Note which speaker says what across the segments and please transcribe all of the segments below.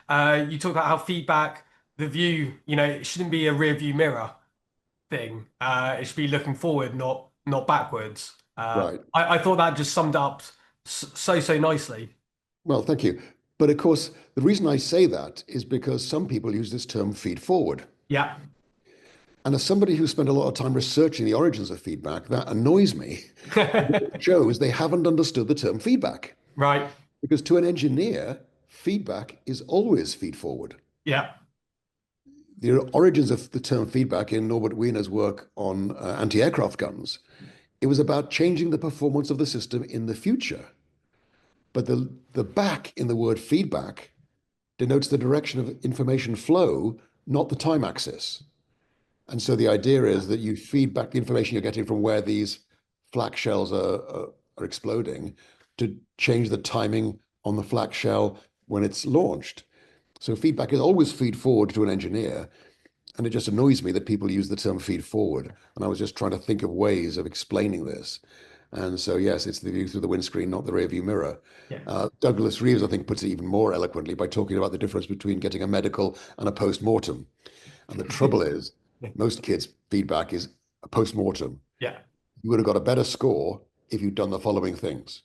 Speaker 1: You talked about how feedback, the view, it shouldn't be a rear view mirror thing. It should be looking forward, not backwards.
Speaker 2: Right.
Speaker 1: I thought that just summed up so nicely.
Speaker 2: Well, thank you. But of course, the reason I say that is because some people use this term feed forward.
Speaker 1: Yeah,
Speaker 2: And as somebody who spent a lot of time researching the origins of feedback, that annoys me. It shows they haven't understood the term feedback.
Speaker 1: right.
Speaker 2: Because to an engineer, feedback is always feed forward.
Speaker 1: Yeah,
Speaker 2: The origins of the term feedback in Norbert Wiener's work on anti-aircraft guns, it was about changing the performance of the system in the future. But the back in the word feedback denotes the direction of information flow, not the time axis. And so the idea is that you feed back the information you're getting from where these flak shells are exploding to change the timing on the flak shell when it's launched. So feedback is always feed forward to an engineer. And it just annoys me that people use the term feed forward. And I was just trying to think of ways of explaining this. And so, yes, it's the view through the windscreen, not the rear view mirror.
Speaker 1: yeah.
Speaker 2: Douglas Reeves, I think, puts it even more eloquently by talking about the difference between getting a medical and a post-mortem. And the trouble is, most kids' feedback is a post-mortem.
Speaker 1: Yeah.
Speaker 2: You would have got a better score if you'd done the following things.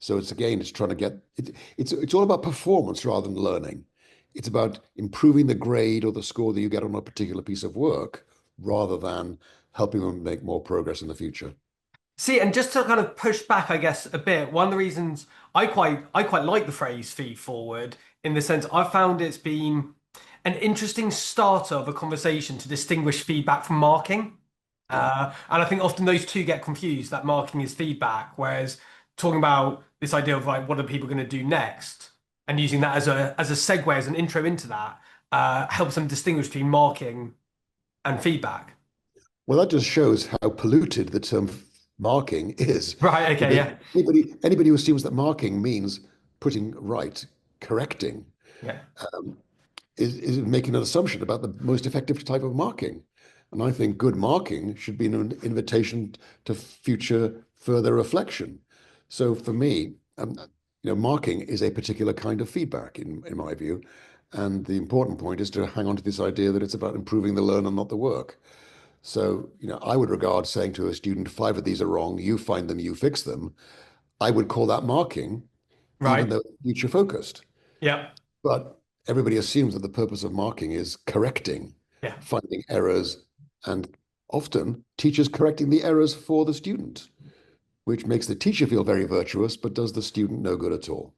Speaker 2: So it's trying to get it's all about performance rather than learning. It's about improving the grade or the score that you get on a particular piece of work rather than helping them make more progress in the future.
Speaker 1: See, and just to kind of push back, I guess, a bit, one of the reasons I quite like the phrase feed forward in the sense I've found it's been an interesting starter of a conversation to distinguish feedback from marking.
Speaker 2: Yeah.
Speaker 1: And I think often those two get confused, that marking is feedback, whereas talking about this idea of like what are people going to do next and using that as a segue, as an intro into that, helps them distinguish between marking and feedback.
Speaker 2: Well, that just shows how polluted the term marking is.
Speaker 1: Right, okay,
Speaker 2: Because
Speaker 1: yeah.
Speaker 2: anybody who assumes that marking means putting right, correcting,
Speaker 1: Yeah.
Speaker 2: is making an assumption about the most effective type of marking. And I think good marking should be an invitation to future further reflection. So for me, marking is a particular kind of feedback in my view. And the important point is to hang on to this idea that it's about improving the learner, not the work. So, I would regard saying to a student, five of these are wrong, you find them, you fix them. I would call that marking, even
Speaker 1: Right.
Speaker 2: though it's future focused.
Speaker 1: Yeah.
Speaker 2: But everybody assumes that the purpose of marking is correcting,
Speaker 1: Yeah.
Speaker 2: finding errors, and often teachers correcting the errors for the student, which makes the teacher feel very virtuous, but does the student no good at all.